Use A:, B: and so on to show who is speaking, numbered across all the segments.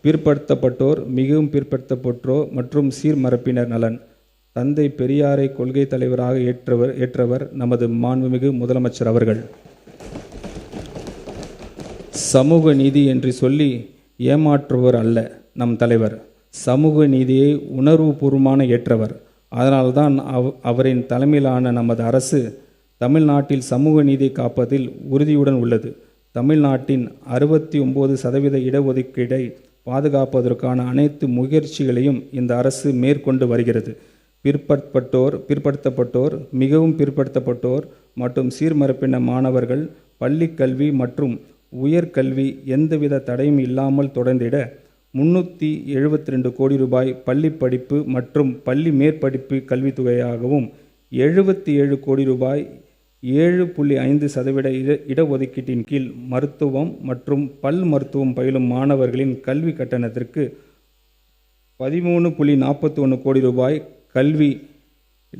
A: பிற்படுத்தப்பட்டோர், மிகவும் பிற்படுத்தப்பட்டோர் மற்றும் சீர்மரப்பினர் நலன். தந்தை பெரியாரை கொள்கை தலைவராக ஏற்றவர் நமது மாண்புமிகு முதலமைச்சர் அவர்கள். சமூக நீதி என்று சொல்லி ஏமாற்றுவர் அல்ல நம் தலைவர். சமூக நீதியை உணர்வுபூர்வமான ஏற்றவர். அதனால்தான் அவரின் தலைமையிலான நமது அரசு தமிழ்நாட்டில் சமூக நீதியை காப்பதில் உறுதியுடன் உள்ளது. தமிழ்நாட்டின் 69% இடஒதுக்கீடை பாதுகாப்பதற்கான அனைத்து முயற்சிகளையும் இந்த அரசு மேற்கொண்டு வருகிறது. பிற்படுத்தப்பட்டோர், மிகவும் பிற்படுத்தப்பட்டோர் மற்றும் சீர்மரப்பின மாணவர்கள் பள்ளி கல்வி மற்றும் உயர்கல்வி எந்தவித தடையும் இல்லாமல் தொடர்ந்திட 372 கோடி ரூபாய் பள்ளி படிப்பு மற்றும் பள்ளி மேற்படிப்பு கல்வித்தொகையாகவும் 77 கோடி ரூபாய் 7.5% இடஒதுக்கீட்டின் கீழ் மருத்துவம் மற்றும் பல் மருத்துவம் பயிலும் மாணவர்களின் கல்வி கட்டணத்திற்கு 13.41 கோடி ரூபாய் கல்வி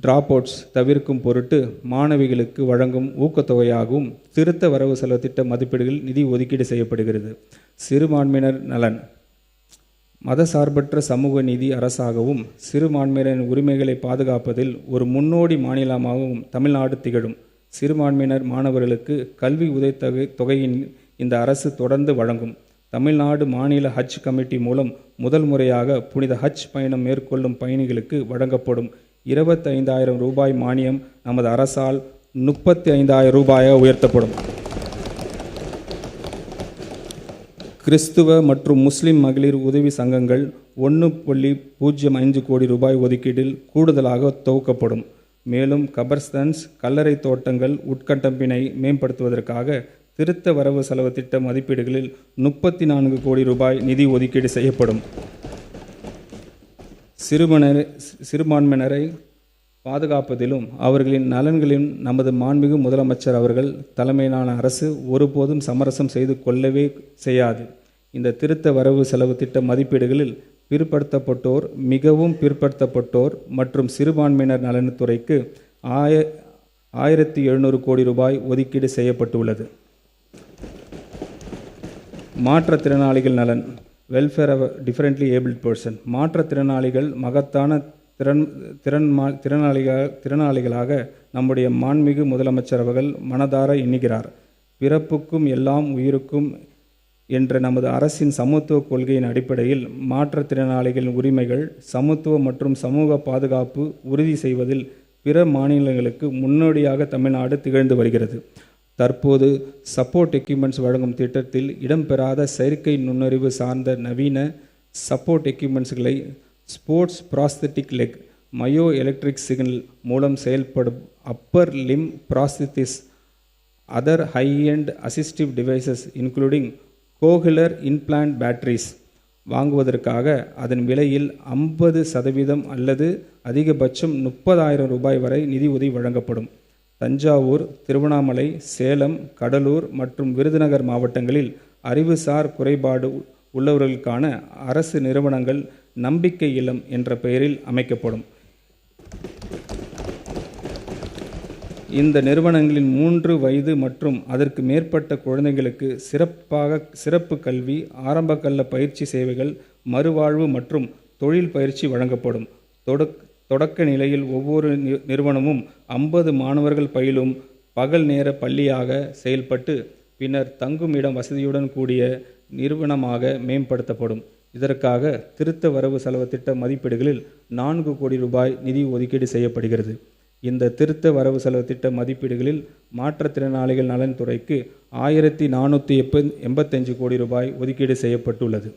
A: டிராப்அவுட்ஸ் தவிர்க்கும் பொருட்டு மாணவிகளுக்கு வழங்கும் ஊக்கத்தொகையாகவும் திருத்த வரவு செலவு திட்ட மதிப்பீடுகளில் நிதி ஒதுக்கீடு செய்யப்படுகிறது. சிறுபான்மையினர் நலன். மதசார்பற்ற சமூக நீதி அரசாகவும் சிறுபான்மையினரின் உரிமைகளை பாதுகாப்பதில் ஒரு முன்னோடி மாநிலமாகவும் தமிழ்நாடு திகழும். சிறுபான்மையினர் மாணவர்களுக்கு கல்வி உதவித்தொகையின் இந்த அரசு தொடர்ந்து வழங்கும். தமிழ்நாடு மாநில ஹஜ் கமிட்டி மூலம் முதல் முறையாக புனித ஹஜ் பயணம் மேற்கொள்ளும் பயணிகளுக்கு வழங்கப்படும் 25,000 ரூபாய் மானியம் நமது அரசால் 35,000 ரூபாயாக உயர்த்தப்படும். கிறிஸ்துவ மற்றும் முஸ்லிம் மகளிர் உதவி சங்கங்கள் 1.05 கோடி ரூபாய் ஒதுக்கீட்டில் கூடுதலாக துவக்கப்படும். மேலும் கபர்ஸ்தன்ஸ், கல்லறை தோட்டங்கள் உட்கட்டமைப்பினை மேம்படுத்துவதற்காக திருத்த வரவு செலவு திட்ட மதிப்பீடுகளில் 34 கோடி ரூபாய் நிதி ஒதுக்கீடு செய்யப்படும். சிறுபான்மையினரை பாதுகாப்பதிலும் அவர்களின் நலன்களிலும் நமது மாண்புமிகு முதலமைச்சர் அவர்கள் தலைமையிலான அரசு ஒருபோதும் சமரசம் செய்து கொள்ளவே செய்யாது. இந்த திருத்த வரவு செலவு திட்ட மதிப்பீடுகளில் பிற்படுத்தப்பட்டோர், மிகவும் பிற்படுத்தப்பட்டோர் மற்றும் சிறுபான்மையினர் நலனுத்துறைக்கு 1,700 கோடி ரூபாய் ஒதுக்கீடு செய்யப்பட்டுள்ளது. மாற்றுத்திறனாளிகள் நலன். Welfare of differently abled person. மாற்றுத்திறனாளிகள் மகத்தான திறனாளிகளாக நம்முடைய மாண்புமிகு முதலமைச்சர் அவர்கள் மனதார எண்ணுகிறார். பிறப்புக்கும் எல்லாம் உயிருக்கும் என்ற நமது அரசின் சமத்துவ கொள்கையின் அடிப்படையில் மாற்றுத்திறனாளிகளின் உரிமைகள், சமத்துவம் மற்றும் சமூக பாதுகாப்பு உறுதி செய்வதில் பிற மாநிலங்களுக்கு முன்னோடியாக தமிழ்நாடு திகழ்ந்து வருகிறது. தற்போது சப்போர்ட் எக்யூப்மெண்ட்ஸ் வழங்கும் திட்டத்தில் இடம்பெறாத செயற்கை நுண்ணறிவு சார்ந்த நவீன சப்போர்ட் எக்யூப்மெண்ட்ஸ்களை sports prosthetic leg, myo electric signal மூலம் செயல்படும் upper limb prosthesis, other high end assistive devices including cochlear implant batteries வாங்குவதற்காக அதன் விலையில் 50% அல்லது அதிகபட்சம் 30,000 ரூபாய் வரை நிதி உதவி வழங்கப்படும். தஞ்சாவூர், திருவண்ணாமலை, சேலம், கடலூர் மற்றும் விருதுநகர் மாவட்டங்களில் அறிவுசார் குறைபாடு உள்ளவர்களுக்கான அரசு நிறுவனங்கள் நம்பிக்கை இல்லம் என்ற பெயரில் அமைக்கப்படும். இந்த நிறுவனங்களின் 3 வயது மற்றும் அதற்கு மேற்பட்ட குழந்தைகளுக்கு சிறப்பு கல்வி, ஆரம்பகல்ல பயிற்சி சேவைகள், மறுவாழ்வு மற்றும் தொழில் பயிற்சி வழங்கப்படும். தொடக்க நிலையில் ஒவ்வொரு நிறுவனமும் 50 மாணவர்கள் பயிலும் பகல் நேர பள்ளியாக செயல்பட்டு பின்னர் தங்கும் இடம் வசதியுடன் கூடிய நிறுவனமாக மேம்படுத்தப்படும். இதற்காக திருத்த வரவு செலவு திட்ட மதிப்பீடுகளில் 4 கோடி ரூபாய் நிதி ஒதுக்கீடு செய்யப்படுகிறது. இந்த திருத்த வரவு செலவு திட்ட மதிப்பீடுகளில் மாற்றுத்திறனாளிகள் நலன் துறைக்கு 1,485 கோடி ரூபாய் ஒதுக்கீடு செய்யப்பட்டுள்ளது.